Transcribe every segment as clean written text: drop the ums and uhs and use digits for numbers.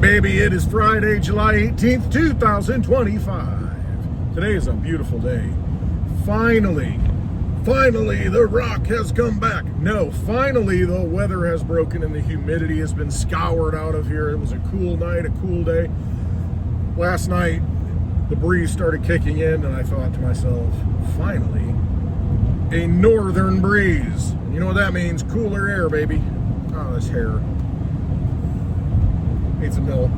baby. It is Friday, July 18th, 2025. Today is a beautiful day. Finally, the rock has come back. No, finally, the weather has broken and the humidity has been scoured out of here. It was a cool night, a cool day. Last night, the breeze started kicking in, and I thought to myself, finally, a northern breeze. You know what that means? Cooler air, baby. Oh, this hair needs some help.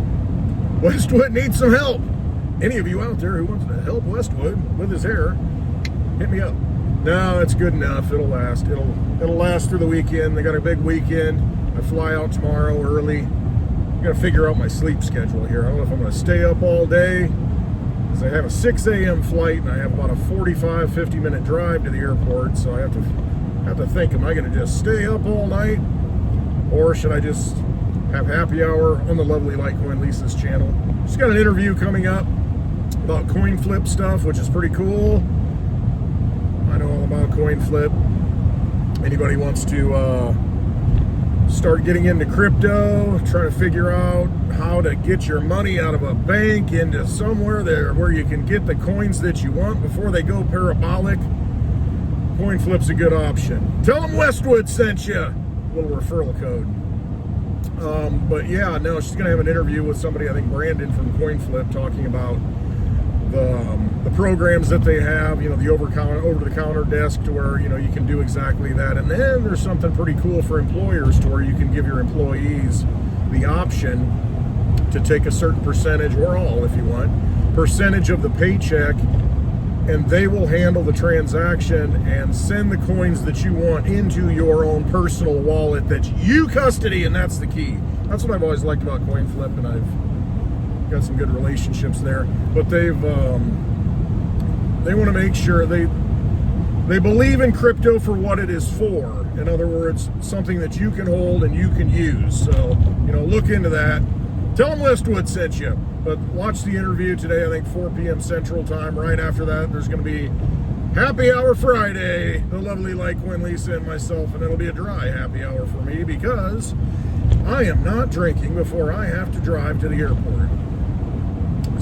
Westwood needs some help. Any of you out there who wants to help Westwood with his hair, hit me up. No, it's good enough. It'll last. It'll last through the weekend. They got a big weekend. I fly out tomorrow early. I'm gonna figure out my sleep schedule here. I don't know if I'm gonna stay up all day, because I have a 6 a.m. flight and I have about a 45-50 minute drive to the airport. So I have to think, am I gonna just stay up all night, or should I just have happy hour on the lovely Litecoin Lisa's channel? She's got an interview coming up about coin flip stuff, which is pretty cool. I know all about coin flip. Anybody wants to start getting into crypto, trying to figure out how to get your money out of a bank into somewhere there where you can get the coins that you want before they go parabolic, coin flip's a good option. Tell them Westwood sent you. A little referral code. But yeah, no, she's gonna have an interview with somebody, I think Brandon from CoinFlip, talking about the programs that they have, you know, the over-the-counter desk, to where, you know, you can do exactly that. And then there's something pretty cool for employers, to where you can give your employees the option to take a certain percentage, or all if you want, percentage of the paycheck, and they will handle the transaction and send the coins that you want into your own personal wallet that you custody, and that's the key. That's what I've always liked about CoinFlip, and I've got some good relationships there. But they want to make sure they believe in crypto for what it is for. In other words, something that you can hold and you can use. So, you know, look into that. Tell them Westwood sent you. But watch the interview today, I think 4 p.m. Central Time. Right after that, there's going to be Happy Hour Friday, the lovely Litecoin Lisa and myself, and it'll be a dry happy hour for me, because I am not drinking before I have to drive to the airport.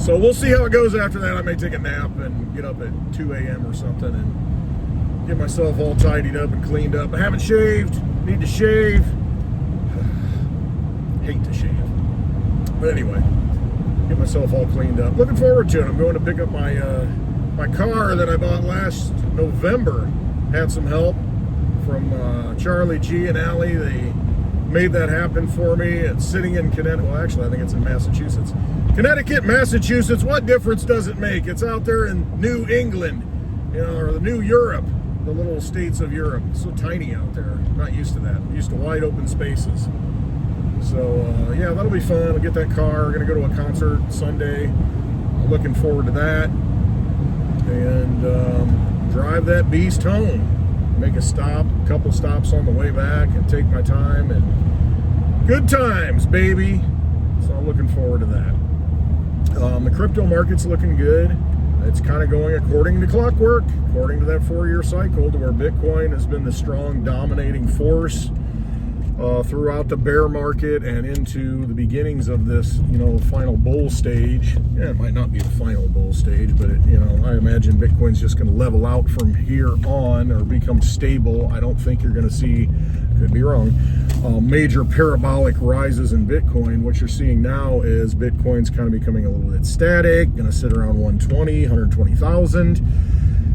So we'll see how it goes after that. I may take a nap and get up at 2 a.m. or something and get myself all tidied up and cleaned up. I haven't shaved, need to shave. Hate to shave. But anyway, get myself all cleaned up. Looking forward to it. I'm going to pick up my my car that I bought last November. Had some help from Charlie G and Allie. They made that happen for me. It's sitting in Connecticut. Well, actually, I think it's in Massachusetts. Connecticut, Massachusetts, what difference does it make? It's out there in New England, you know, or the New Europe, the little states of Europe. It's so tiny out there. I'm not used to that. I'm used to wide open spaces. So, yeah, that'll be fun. I'll get that car. We're going to go to a concert Sunday. I'm looking forward to that. And drive that beast home. Make a stop, a couple stops on the way back, and take my time. And good times, baby. So I'm looking forward to that. The crypto market's looking good. It's kind of going according to clockwork, according to that 4-year cycle, to where Bitcoin has been the strong dominating force throughout the bear market and into the beginnings of this, you know, final bull stage. Yeah, it might not be the final bull stage, but it, you know, I imagine Bitcoin's just going to level out from here on, or become stable. I don't think you're going to see, could be wrong, major parabolic rises in Bitcoin. What you're seeing now is Bitcoin's kind of becoming a little bit static, going to sit around 120,000,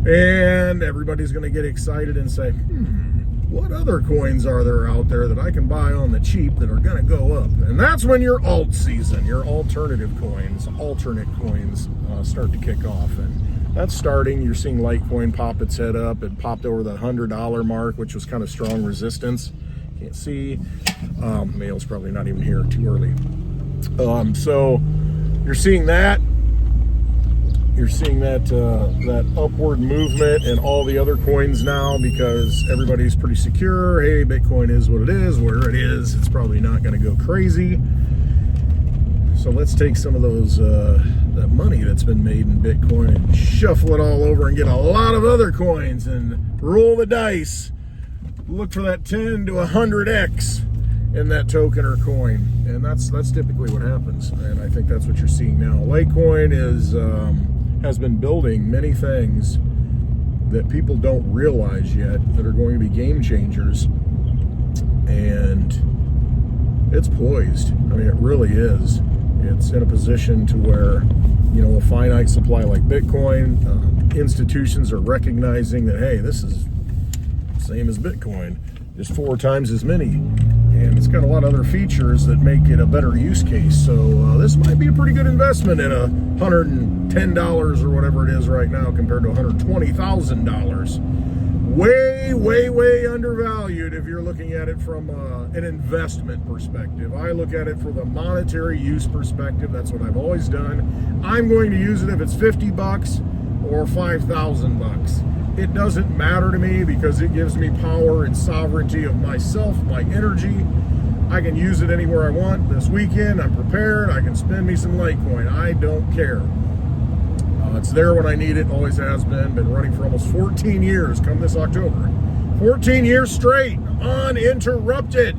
and everybody's going to get excited and say, what other coins are there out there that I can buy on the cheap that are going to go up? And that's when your alt season, your alternative coins, alternate coins start to kick off. And that's starting. You're seeing Litecoin pop its head up. It popped over the $100 mark, which was kind of strong resistance. Can't see. Mail's probably not even here, too early. So you're seeing that. You're seeing that that upward movement in all the other coins now, because everybody's pretty secure. Hey, Bitcoin is what it is, where it is. It's probably not going to go crazy. So let's take some of those that money that's been made in Bitcoin and shuffle it all over and get a lot of other coins and roll the dice. Look for that 10 to 100x in that token or coin, and that's typically what happens. And I think that's what you're seeing now. Litecoin has been building many things that people don't realize yet that are going to be game changers, and it's poised. I mean, it really is. It's in a position to where, you know, a finite supply like Bitcoin, institutions are recognizing that, hey, this is the same as Bitcoin, just 4 times as many. And it's got a lot of other features that make it a better use case. So this might be a pretty good investment at $110 or whatever it is right now compared to $120,000. Way, way, way undervalued if you're looking at it from an investment perspective. I look at it from the monetary use perspective. That's what I've always done. I'm going to use it if it's $50 or $5,000. It doesn't matter to me because it gives me power and sovereignty of myself, my energy. I can use it anywhere I want. This weekend, I'm prepared. I can spend me some Litecoin. I don't care. It's there when I need it, always has been. Been running for almost 14 years come this October. 14 years straight, uninterrupted.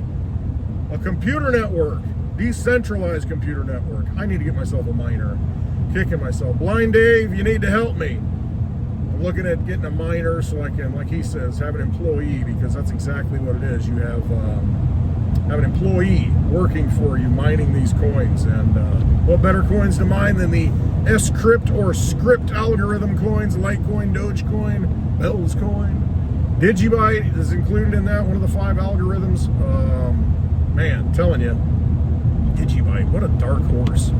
A computer network, decentralized computer network. I need to get myself a miner. Kicking myself. Blind Dave, you need to help me. I'm looking at getting a miner so I can, like he says, have an employee, because that's exactly what it is. You have an employee working for you mining these coins. And what better coins to mine than the S-crypt or script algorithm coins? Litecoin, Dogecoin, Bells coin. Digibyte is included in that, one of the 5 algorithms. Man, telling you, Digibyte, what a dark horse.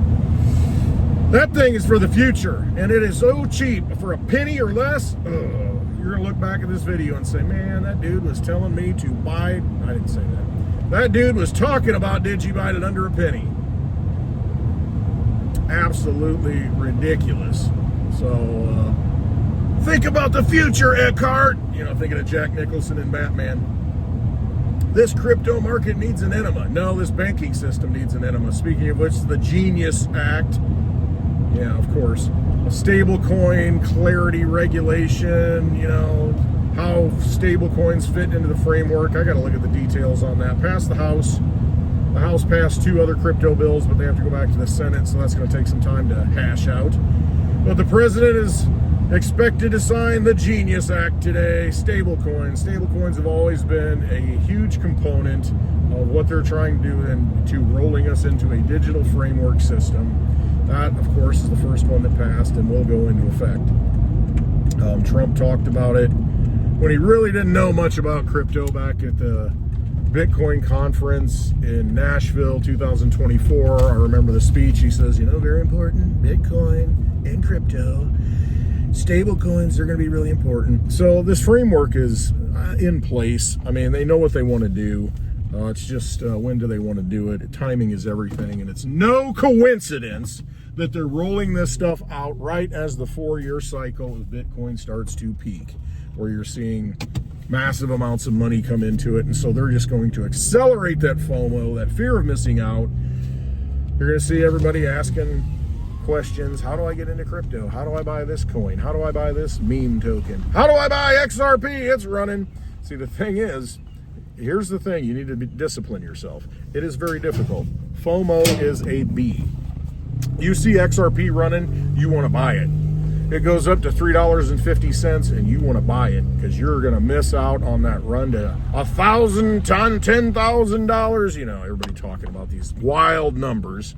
That thing is for the future, and it is so cheap. For a penny or less, you're gonna look back at this video and say, man, that dude was telling me to buy. I didn't say that. That dude was talking about Digibyte at under a penny. Absolutely ridiculous. So think about the future, Eckhart. You know, thinking of Jack Nicholson and Batman. This crypto market needs an enema. No, this banking system needs an enema. Speaking of which, the Genius Act. Yeah, of course. A stable coin, clarity, regulation, you know, how stable coins fit into the framework. I got to look at the details on that. Passed the House. The House passed 2 other crypto bills, but they have to go back to the Senate, so that's going to take some time to hash out. But the president is expected to sign the Genius Act today. Stablecoins. Stablecoins have always been a huge component of what they're trying to do and to rolling us into a digital framework system. That, of course, is the first one that passed and will go into effect. Trump talked about it when he really didn't know much about crypto back at the Bitcoin conference in Nashville 2024. I remember the speech. He says, you know, very important, Bitcoin and crypto. Stable coins are going to be really important. So this framework is in place. I mean, they know what they want to do. It's just when do they want to do it? Timing is everything, and it's no coincidence that they're rolling this stuff out right as the 4-year cycle of Bitcoin starts to peak, where you're seeing massive amounts of money come into it. And so they're just going to accelerate that FOMO, that fear of missing out. You're going to see everybody asking questions. How do I get into crypto? How do I buy this coin? How do I buy this meme token? How do I buy XRP? It's running. See, the thing is, here's the thing. You need to discipline yourself. It is very difficult. FOMO is a B. You see XRP running, you want to buy it. It goes up to $3.50 and you want to buy it because you're going to miss out on that run to $1,000, $10,000. You know, everybody talking about these wild numbers,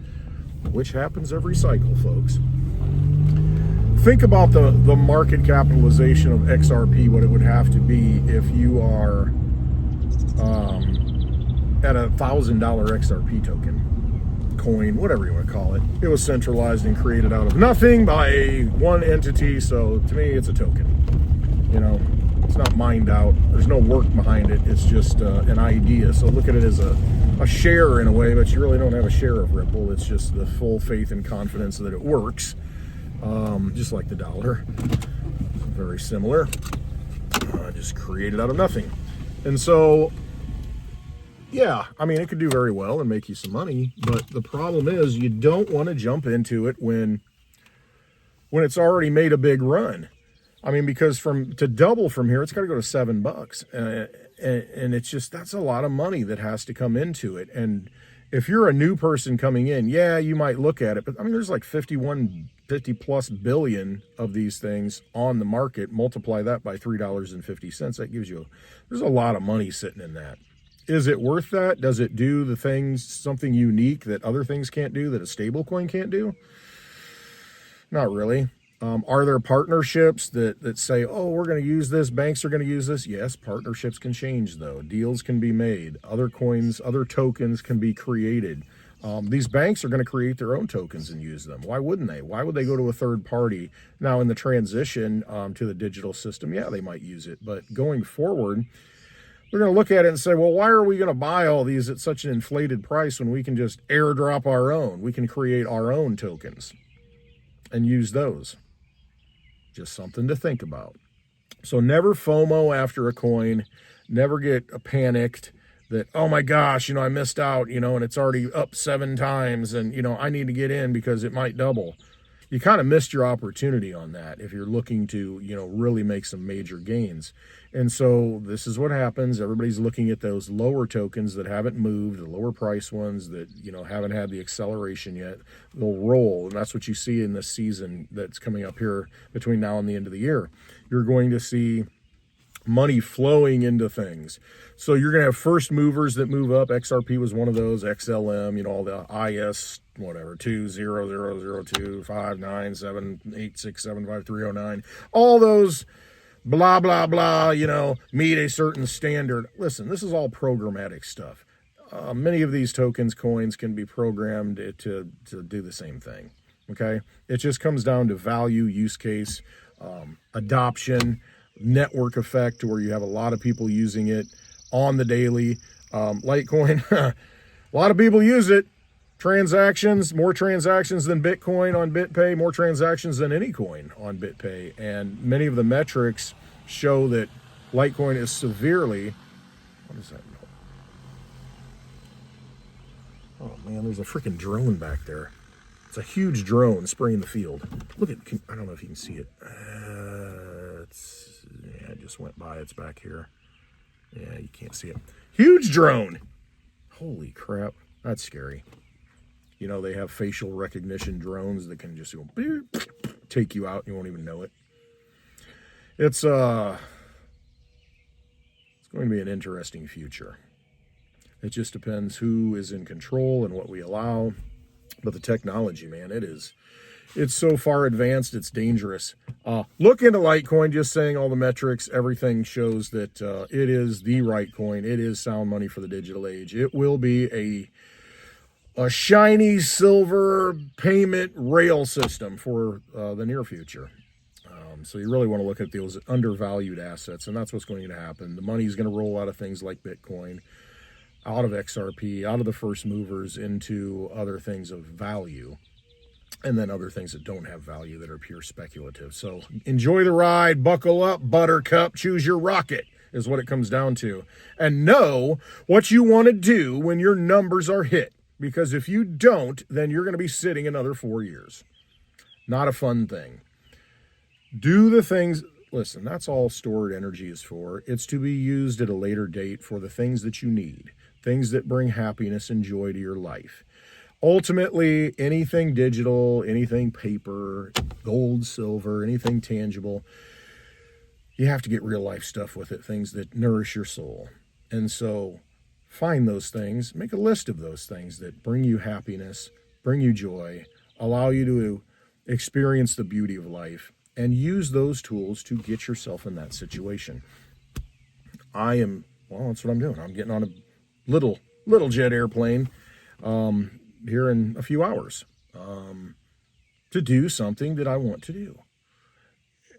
which happens every cycle, folks. Think about the market capitalization of XRP, what it would have to be if you are at a $1,000 XRP token. Coin, whatever you want to call it. It was centralized and created out of nothing by one entity, so to me it's a token. You know, it's not mined out. There's no work behind it. It's just an idea. So look at it as a share in a way, but you really don't have a share of Ripple. It's just the full faith and confidence that it works, just like the dollar. Very similar. Just created out of nothing. And so yeah, I mean, it could do very well and make you some money, but the problem is you don't want to jump into it when it's already made a big run. I mean, because to double from here, it's got to go to $7. And it's just, that's a lot of money that has to come into it. And if you're a new person coming in, yeah, you might look at it, but I mean, there's like 50 plus billion of these things on the market. Multiply that by $3.50. That gives you, there's a lot of money sitting in that. Is it worth that? Does it do the things, something unique that other things can't do, that a stable coin can't do? Not really. Are there partnerships that say, oh, we're going to use this, banks are going to use this? Yes, partnerships can change, though. Deals can be made. Other coins, other tokens can be created. These banks are going to create their own tokens and use them. Why wouldn't they? Why would they go to a third party? Now, in the transition to the digital system, yeah, they might use it. But going forward, we're going to look at it and say, well, why are we going to buy all these at such an inflated price when we can just airdrop our own? We can create our own tokens and use those. Just something to think about. So never FOMO after a coin. Never get panicked that, oh my gosh, I missed out, and it's already up 7 times and, I need to get in because it might double. You kind of missed your opportunity on that if you're looking to, really make some major gains. And so this is what happens. Everybody's looking at those lower tokens that haven't moved, the lower price ones that, haven't had the acceleration yet. They'll roll. And that's what you see in this season that's coming up here between now and the end of the year. You're going to see money flowing into things. So you're going to have first movers that move up. XRP was one of those. XLM, all the IS, whatever, 200025978675309. All those blah, blah, blah, meet a certain standard. Listen, this is all programmatic stuff. Many of these tokens, coins can be programmed to do the same thing. Okay. It just comes down to value, use case, adoption, network effect, where you have a lot of people using it on the daily. Litecoin, a lot of people use it. Transactions, more transactions than Bitcoin on BitPay, more transactions than any coin on BitPay. And many of the metrics show that Litecoin is severely, what is that? Oh man, there's a freaking drone back there. It's a huge drone spraying the field. Look at, I don't know if you can see it. It just went by, it's back here. Yeah, you can't see it. Huge drone. Holy crap, that's scary. They have facial recognition drones that can just go take you out and you won't even know it. It's going to be an interesting future. It just depends who is in control and what we allow. But the technology, man, it's so far advanced, it's dangerous. Look into Litecoin, just saying all the metrics, everything shows that it is the right coin. It is sound money for the digital age. It will be a shiny silver payment rail system for the near future. So you really want to look at those undervalued assets, and that's what's going to happen. The money is going to roll out of things like Bitcoin, out of XRP, out of the first movers into other things of value, and then other things that don't have value that are pure speculative. So enjoy the ride, buckle up, buttercup, choose your rocket is what it comes down to. And know what you want to do when your numbers are hit. Because if you don't, then you're going to be sitting another 4 years. Not a fun thing. Do the things, listen, that's all stored energy is for. It's to be used at a later date for the things that you need. Things that bring happiness and joy to your life. Ultimately, anything digital, anything paper, gold, silver, anything tangible, you have to get real life stuff with it, things that nourish your soul. And so find those things, make a list of those things that bring you happiness, bring you joy, allow you to experience the beauty of life, and use those tools to get yourself in that situation. Well, that's what I'm doing. I'm getting on a little jet airplane here in a few hours to do something that I want to do.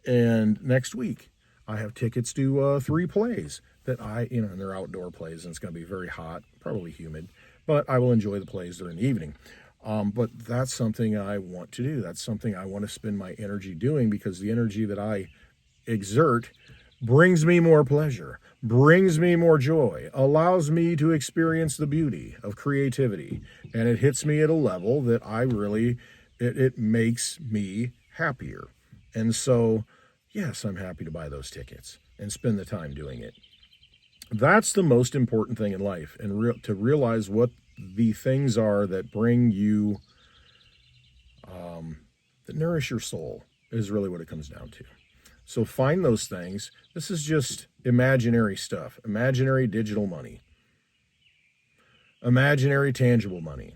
And next week, I have tickets to 3 plays that and they're outdoor plays, and it's going to be very hot, probably humid, but I will enjoy the plays during the evening. But that's something I want to do. That's something I want to spend my energy doing, because the energy that I exert brings me more pleasure, brings me more joy, allows me to experience the beauty of creativity, and it hits me at a level that it makes me happier. And so, yes, I'm happy to buy those tickets and spend the time doing it. That's the most important thing in life, and to realize what the things are that bring you, that nourish your soul is really what it comes down to. So find those things. This is just imaginary stuff, imaginary digital money, imaginary tangible money.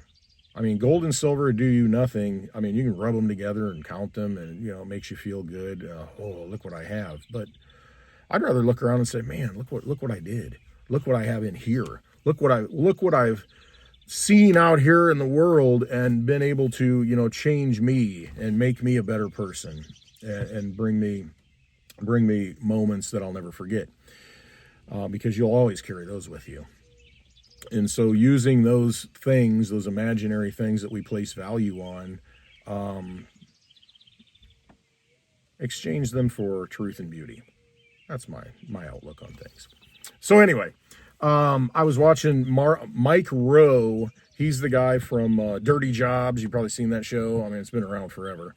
I mean, gold and silver do you nothing. I mean, you can rub them together and count them, and it makes you feel good. Oh, look what I have. But I'd rather look around and say, man, look what I did. Look what I have in here. Look what I've seen out here in the world and been able to, change me and make me a better person, and bring me moments that I'll never forget, because you'll always carry those with you. And so using those things, those imaginary things that we place value on, exchange them for truth and beauty. That's my outlook on things. So anyway, I was watching Mike Rowe. He's the guy from Dirty Jobs. You've probably seen that show. I mean, it's been around forever.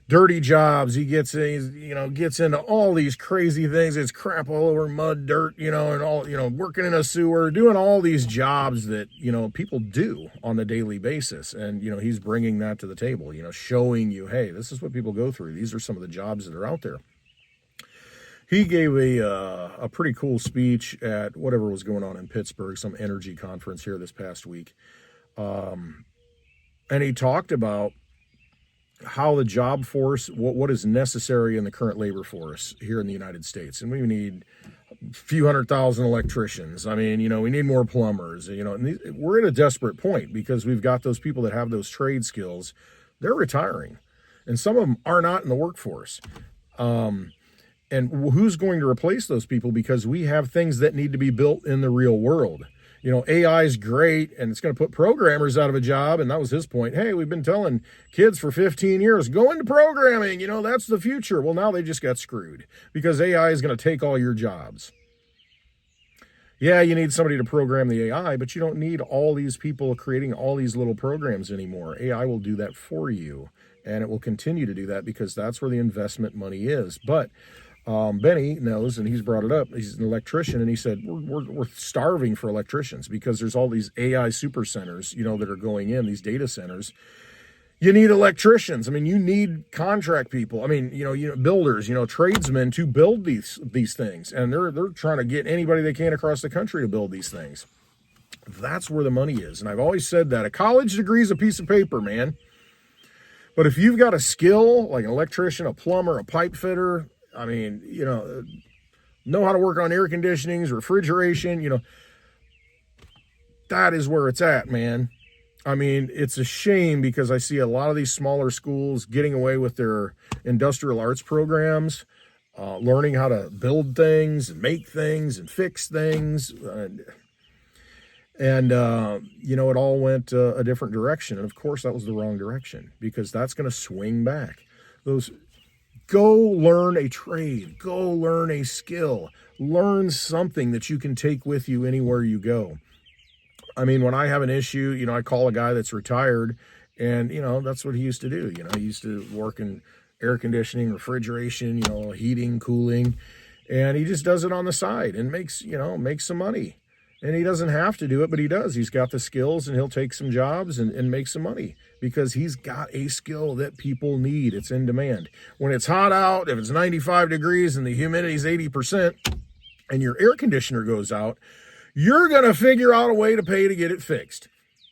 Dirty Jobs. He gets into all these crazy things. It's crap all over mud, dirt, and all, working in a sewer, doing all these jobs that, people do on a daily basis. And, he's bringing that to the table, showing you, hey, this is what people go through. These are some of the jobs that are out there. He gave a pretty cool speech at whatever was going on in Pittsburgh, some energy conference here this past week. And he talked about how the job force, what is necessary in the current labor force here in the United States. And we need a few 100,000 electricians. I mean, we need more plumbers, and we're at a desperate point because we've got those people that have those trade skills. They're retiring, and some of them are not in the workforce. And who's going to replace those people? Because we have things that need to be built in the real world. AI is great, and it's going to put programmers out of a job. And that was his point. Hey, we've been telling kids for 15 years, go into programming. That's the future. Well, now they just got screwed because AI is going to take all your jobs. Yeah, you need somebody to program the AI, but you don't need all these people creating all these little programs anymore. AI will do that for you, and it will continue to do that because that's where the investment money is. But Benny knows, and he's brought it up. He's an electrician, and he said, we're starving for electricians because there's all these AI super centers, that are going in, these data centers. You need electricians. I mean, you need contract people. I mean, builders, tradesmen to build these things. And they're trying to get anybody they can across the country to build these things. That's where the money is. And I've always said that a college degree is a piece of paper, man. But if you've got a skill like an electrician, a plumber, a pipe fitter, I mean, know how to work on air conditionings, refrigeration, that is where it's at, man. I mean, it's a shame because I see a lot of these smaller schools getting away with their industrial arts programs, learning how to build things and make things and fix things. And it all went a different direction. And of course, that was the wrong direction because that's going to swing back. Go learn a trade, go learn a skill, learn something that you can take with you anywhere you go. I mean, when I have an issue, I call a guy that's retired, and, that's what he used to do. He used to work in air conditioning, refrigeration, heating, cooling, and he just does it on the side and makes some money. And he doesn't have to do it, but he does. He's got the skills, and he'll take some jobs and make some money because he's got a skill that people need. It's in demand. When it's hot out, if it's 95 degrees and the humidity is 80% and your air conditioner goes out, you're going to figure out a way to pay to get it fixed.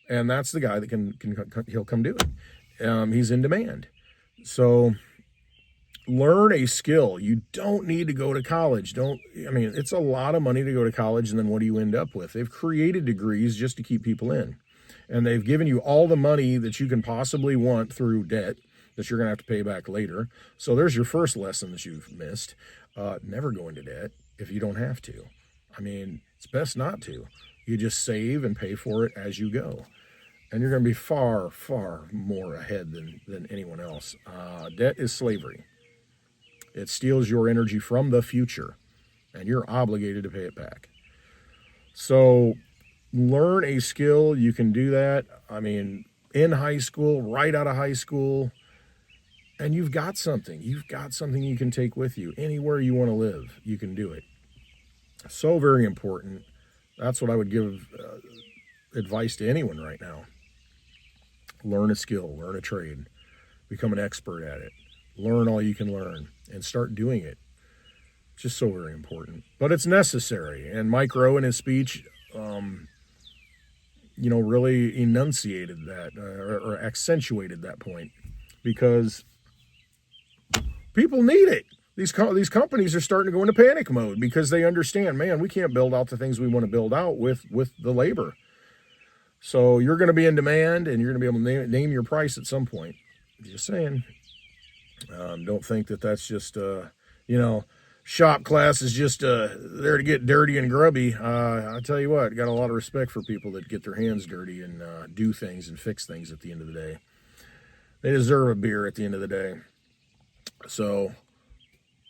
And that's the guy that he'll come do it. He's in demand. So learn a skill. You don't need to go to college. It's a lot of money to go to college, and then what do you end up with? They've created degrees just to keep people in. And they've given you all the money that you can possibly want through debt that you're going to have to pay back later. So there's your first lesson that you've missed. Never go into debt if you don't have to. It's best not to. You just save and pay for it as you go. And you're going to be far, far more ahead than anyone else. Debt is slavery. It steals your energy from the future, and you're obligated to pay it back. So learn a skill. You can do that. In high school, right out of high school, and you've got something. You've got something you can take with you. Anywhere you want to live, you can do it. So very important. That's what I would give advice to anyone right now. Learn a skill, learn a trade, become an expert at it, learn all you can learn, and start doing it. It's just so very important. But it's necessary. And Mike Rowe in his speech, really enunciated that or accentuated that point, because people need it. These companies are starting to go into panic mode because they understand, man, we can't build out the things we want to build out with the labor. So you're going to be in demand, and you're going to be able to name your price at some point. Just saying. Don't think that that's just, shop class is just there to get dirty and grubby. I tell you what, got a lot of respect for people that get their hands dirty and do things and fix things at the end of the day. They deserve a beer at the end of the day. So,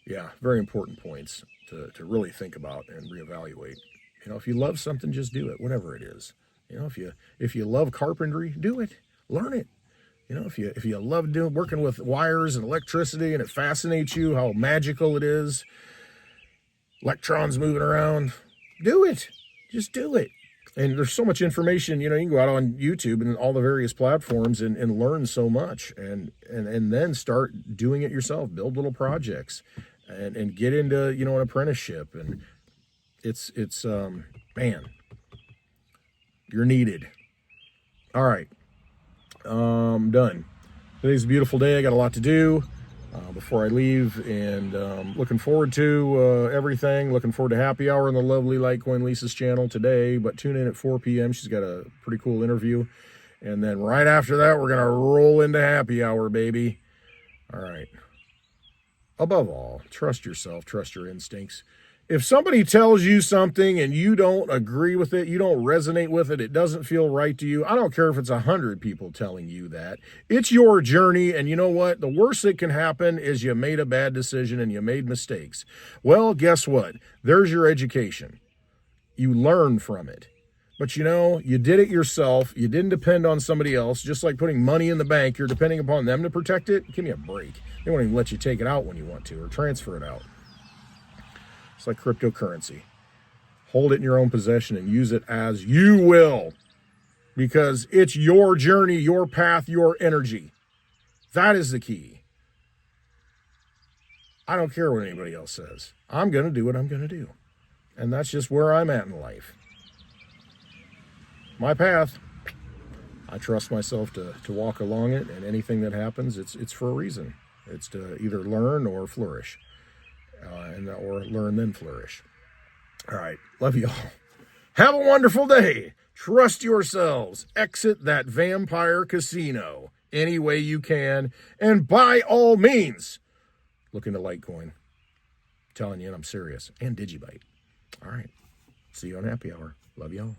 yeah, very important points to really think about and reevaluate. If you love something, just do it, whatever it is. If you love carpentry, do it. Learn it. If you love working with wires and electricity, and it fascinates you how magical it is, electrons moving around, do it. Just do it. And there's so much information. You can go out on YouTube and all the various platforms and learn so much, and then start doing it yourself. Build little projects and get into an apprenticeship. And it's man, you're needed. All right. Done. Today's a beautiful day. I got a lot to do before I leave, and looking forward to everything. Looking forward to happy hour on the lovely Litecoin Lisa's channel today, but tune in at 4 p.m. She's got a pretty cool interview. And then right after that, we're going to roll into happy hour, baby. All right. Above all, trust yourself, trust your instincts. If somebody tells you something and you don't agree with it, you don't resonate with it, it doesn't feel right to you, I don't care if it's 100 people telling you that. It's your journey, and you know what? The worst that can happen is you made a bad decision and you made mistakes. Well, guess what? There's your education. You learn from it. But you did it yourself. You didn't depend on somebody else. Just like putting money in the bank, you're depending upon them to protect it. Give me a break. They won't even let you take it out when you want to or transfer it out. It's like cryptocurrency. Hold it in your own possession and use it as you will, because it's your journey, your path, your energy. That is the key. I don't care what anybody else says. I'm going to do what I'm going to do. And that's just where I'm at in life. My path. I trust myself to walk along it, and anything that happens, it's for a reason. It's to either learn or flourish. Or learn then flourish. All right. Love you all. Have a wonderful day. Trust yourselves. Exit that vampire casino any way you can. And by all means, look into Litecoin. I'm telling you, I'm serious. And Digibyte. All right. See you on happy hour. Love y'all.